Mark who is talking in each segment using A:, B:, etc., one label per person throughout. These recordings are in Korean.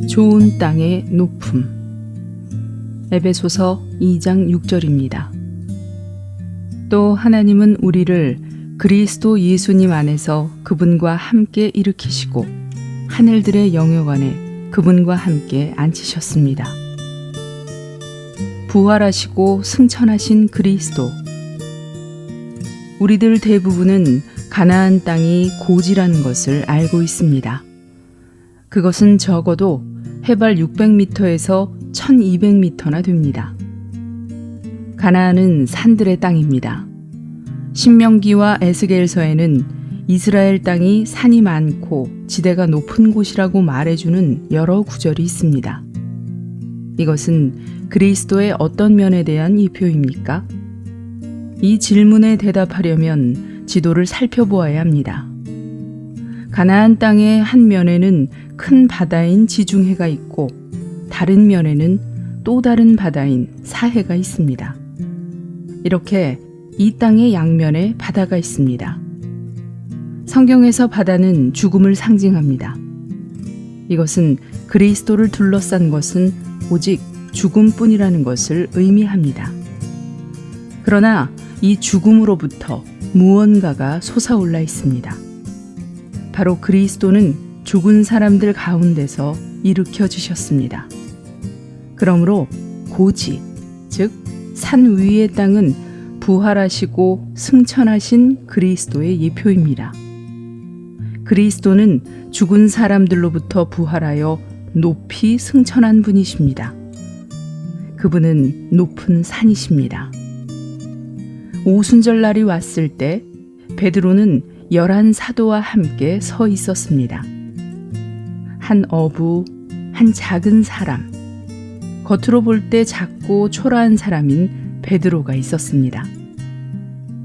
A: 좋은 땅의 높음. 에베소서 2장 6절입니다. 또 하나님은 우리를 그리스도 예수님 안에서 그분과 함께 일으키시고 하늘들의 영역 안에 그분과 함께 앉히셨습니다. 부활하시고 승천하신 그리스도. 우리들 대부분은 가나안 땅이 고지라는 것을 알고 있습니다. 그것은 적어도 해발 600m에서 1200m나 됩니다. 가나안은 산들의 땅입니다. 신명기와 에스겔서에는 이스라엘 땅이 산이 많고 지대가 높은 곳이라고 말해주는 여러 구절이 있습니다. 이것은 그리스도의 어떤 면에 대한 이표입니까? 이 질문에 대답하려면 지도를 살펴보아야 합니다. 가나안 땅의 한 면에는 큰 바다인 지중해가 있고 다른 면에는 또 다른 바다인 사해가 있습니다. 이렇게 이 땅의 양면에 바다가 있습니다. 성경에서 바다는 죽음을 상징합니다. 이것은 그리스도를 둘러싼 것은 오직 죽음뿐이라는 것을 의미합니다. 그러나 이 죽음으로부터 무언가가 솟아올라 있습니다. 바로 그리스도는 죽은 사람들 가운데서 일으켜 주셨습니다. 그러므로 고지, 즉 산 위의 땅은 부활하시고 승천하신 그리스도의 예표입니다. 그리스도는 죽은 사람들로부터 부활하여 높이 승천한 분이십니다. 그분은 높은 산이십니다. 오순절날이 왔을 때 베드로는 11 사도와 함께 서 있었습니다. 한 어부, 한 작은 사람, 겉으로 볼 때 작고 초라한 사람인 베드로가 있었습니다.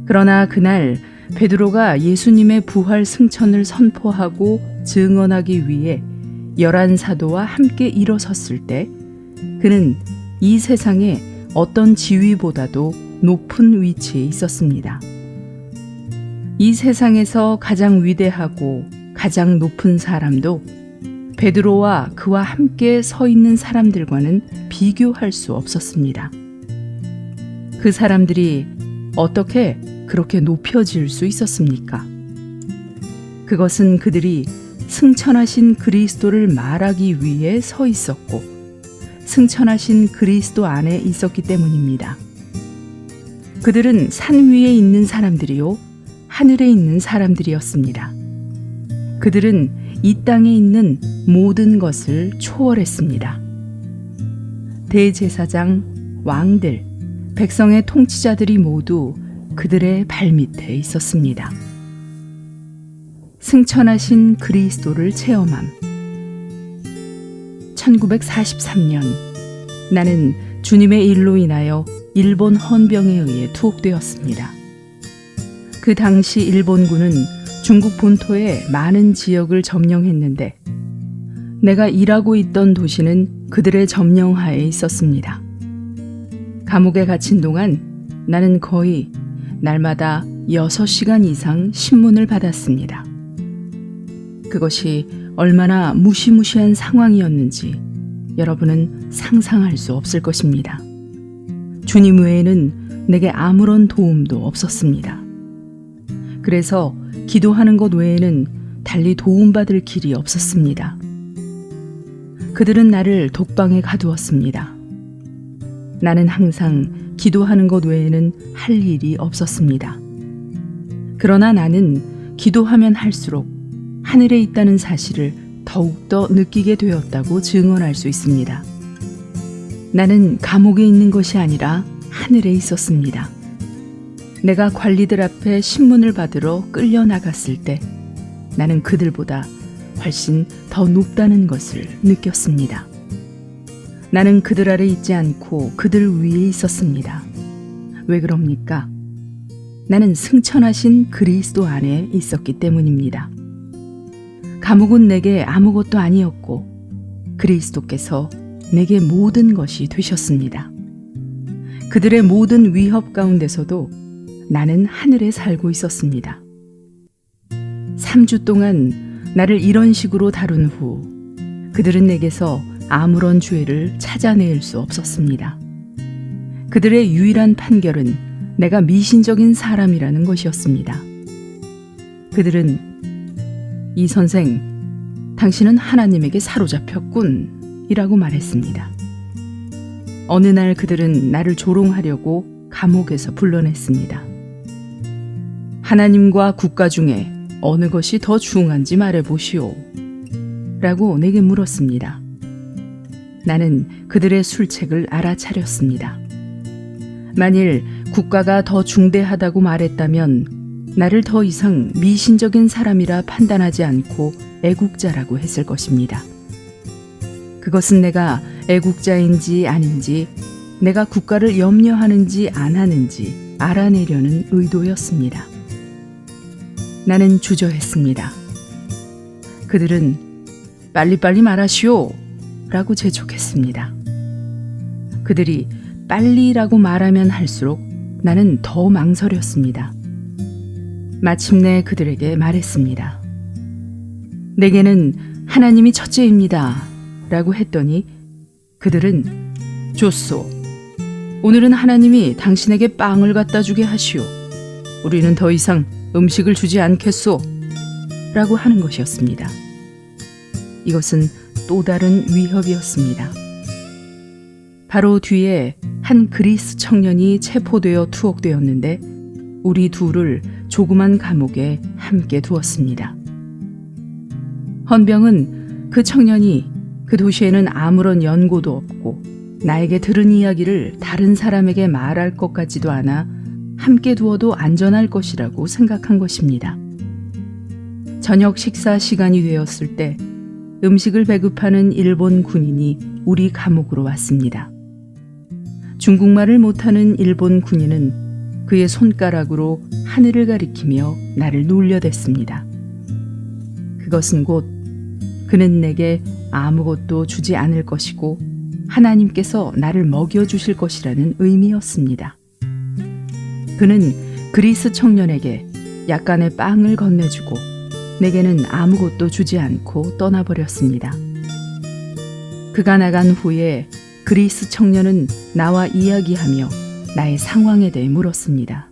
A: 그러나 그날 베드로가 예수님의 부활 승천을 선포하고 증언하기 위해 11 사도와 함께 일어섰을 때 그는 이 세상에 어떤 지위보다도 높은 위치에 있었습니다. 이 세상에서 가장 위대하고 가장 높은 사람도 베드로와 그와 함께 서 있는 사람들과는 비교할 수 없었습니다. 그 사람들이 어떻게 그렇게 높여질 수 있었습니까? 그것은 그들이 승천하신 그리스도를 말하기 위해 서 있었고 승천하신 그리스도 안에 있었기 때문입니다. 그들은 산 위에 있는 사람들이요 하늘에 있는 사람들이었습니다. 그들은 이 땅에 있는 모든 것을 초월했습니다. 대제사장, 왕들, 백성의 통치자들이 모두 그들의 발밑에 있었습니다. 승천하신 그리스도를 체험함. 1943년 나는 주님의 일로 인하여 일본 헌병에 의해 투옥되었습니다. 그 당시 일본군은 중국 본토의 많은 지역을 점령했는데 내가 일하고 있던 도시는 그들의 점령하에 있었습니다. 감옥에 갇힌 동안 나는 거의 날마다 6시간 이상 신문을 받았습니다. 그것이 얼마나 무시무시한 상황이었는지 여러분은 상상할 수 없을 것입니다. 주님 외에는 내게 아무런 도움도 없었습니다. 그래서 기도하는 것 외에는 달리 도움받을 길이 없었습니다. 그들은 나를 독방에 가두었습니다. 나는 항상 기도하는 것 외에는 할 일이 없었습니다. 그러나 나는 기도하면 할수록 하늘에 있다는 사실을 더욱더 느끼게 되었다고 증언할 수 있습니다. 나는 감옥에 있는 것이 아니라 하늘에 있었습니다. 내가 관리들 앞에 신문을 받으러 끌려나갔을 때 나는 그들보다 훨씬 더 높다는 것을 느꼈습니다. 나는 그들 아래 있지 않고 그들 위에 있었습니다. 왜 그럽니까? 나는 승천하신 그리스도 안에 있었기 때문입니다. 감옥은 내게 아무것도 아니었고 그리스도께서 내게 모든 것이 되셨습니다. 그들의 모든 위협 가운데서도 나는 하늘에 살고 있었습니다. 3주 동안 나를 이런 식으로 다룬 후 그들은 내게서 아무런 죄를 찾아낼 수 없었습니다. 그들의 유일한 판결은 내가 미신적인 사람이라는 것이었습니다. 그들은 이 선생, 당신은 하나님에게 사로잡혔군 이라고 말했습니다. 어느 날 그들은 나를 조롱하려고 감옥에서 불러냈습니다. 하나님과 국가 중에 어느 것이 더 중요한지 말해보시오 라고 내게 물었습니다. 나는 그들의 술책을 알아차렸습니다. 만일 국가가 더 중대하다고 말했다면 나를 더 이상 미신적인 사람이라 판단하지 않고 애국자라고 했을 것입니다. 그것은 내가 애국자인지 아닌지, 내가 국가를 염려하는지 안 하는지 알아내려는 의도였습니다. 나는 주저했습니다. 그들은 빨리빨리 말하시오 라고 재촉했습니다. 그들이 빨리라고 말하면 할수록 나는 더 망설였습니다. 마침내 그들에게 말했습니다. 내게는 하나님이 첫째입니다 라고 했더니 그들은 좋소. 오늘은 하나님이 당신에게 빵을 갖다 주게 하시오. 우리는 더 이상 음식을 주지 않겠소 라고 하는 것이었습니다. 이것은 또 다른 위협이었습니다. 바로 뒤에 한 그리스 청년이 체포되어 투옥되었는데 우리 둘을 조그만 감옥에 함께 두었습니다. 헌병은 그 청년이 그 도시에는 아무런 연고도 없고 나에게 들은 이야기를 다른 사람에게 말할 것 같지도 않아 함께 두어도 안전할 것이라고 생각한 것입니다. 저녁 식사 시간이 되었을 때 음식을 배급하는 일본 군인이 우리 감옥으로 왔습니다. 중국말을 못하는 일본 군인은 그의 손가락으로 하늘을 가리키며 나를 놀려댔습니다. 그것은 곧 그는 내게 아무것도 주지 않을 것이고 하나님께서 나를 먹여주실 것이라는 의미였습니다. 그는 그리스 청년에게 약간의 빵을 건네주고 내게는 아무것도 주지 않고 떠나버렸습니다. 그가 나간 후에 그리스 청년은 나와 이야기하며 나의 상황에 대해 물었습니다.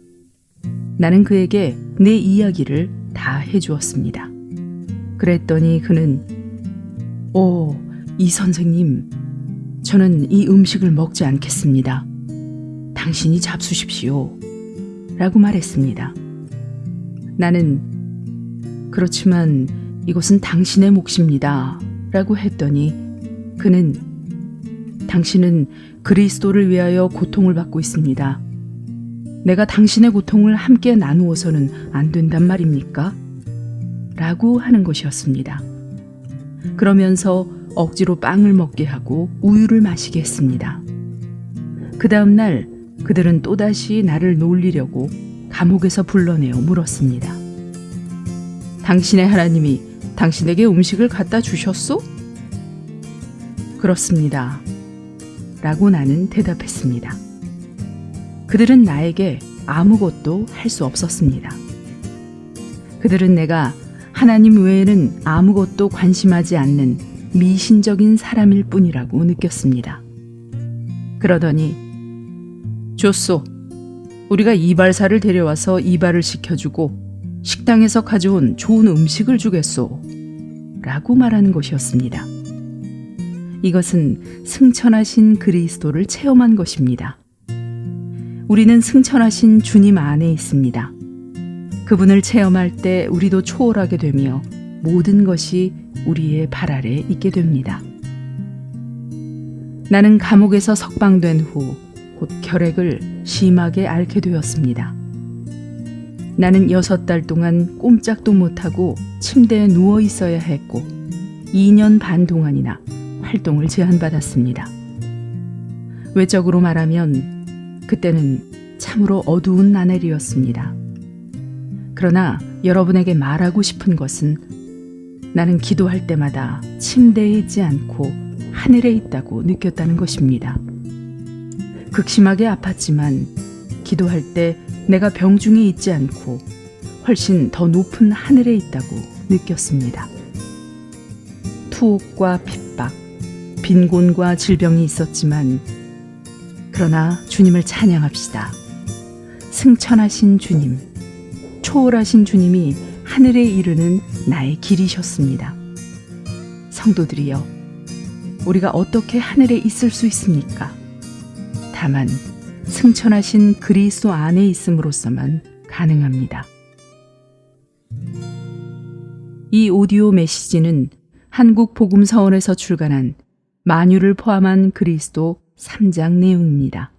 A: 나는 그에게 내 이야기를 다 해주었습니다. 그랬더니 그는 이 선생님, 저는 이 음식을 먹지 않겠습니다. 당신이 잡수십시오 라고 말했습니다. 나는 그렇지만 이것은 당신의 몫입니다 라고 했더니 그는 당신은 그리스도를 위하여 고통을 받고 있습니다. 내가 당신의 고통을 함께 나누어서는 안 된단 말입니까? 라고 하는 것이었습니다. 그러면서 억지로 빵을 먹게 하고 우유를 마시게 했습니다. 그 다음 날 그들은 또다시 나를 놀리려고 감옥에서 불러내어 물었습니다. 당신의 하나님이 당신에게 음식을 갖다 주셨소? 그렇습니다. 라고 나는 대답했습니다. 그들은 나에게 아무것도 할 수 없었습니다. 그들은 내가 하나님 외에는 아무것도 관심하지 않는 미신적인 사람일 뿐이라고 느꼈습니다. 그러더니 좋소. 우리가 이발사를 데려와서 이발을 시켜주고 식당에서 가져온 좋은 음식을 주겠소 라고 말하는 것이었습니다. 이것은 승천하신 그리스도를 체험한 것입니다. 우리는 승천하신 주님 안에 있습니다. 그분을 체험할 때 우리도 초월하게 되며 모든 것이 우리의 발 아래 있게 됩니다. 나는 감옥에서 석방된 후 곧 결핵을 심하게 앓게 되었습니다. 나는 6달 동안 꼼짝도 못하고 침대에 누워 있어야 했고 2년 반 동안이나 활동을 제한받았습니다. 외적으로 말하면 그때는 참으로 어두운 나날이었습니다. 그러나 여러분에게 말하고 싶은 것은 나는 기도할 때마다 침대에 있지 않고 하늘에 있다고 느꼈다는 것입니다. 극심하게 아팠지만 기도할 때 내가 병중에 있지 않고 훨씬 더 높은 하늘에 있다고 느꼈습니다. 투옥과 핍박, 빈곤과 질병이 있었지만 그러나 주님을 찬양합시다. 승천하신 주님, 초월하신 주님이 하늘에 이르는 나의 길이셨습니다. 성도들이여, 우리가 어떻게 하늘에 있을 수 있습니까? 다만 승천하신 그리스도 안에 있음으로써만 가능합니다. 이 오디오 메시지는 한국복음서원에서 출간한 만유를 포함한 그리스도 3장 내용입니다.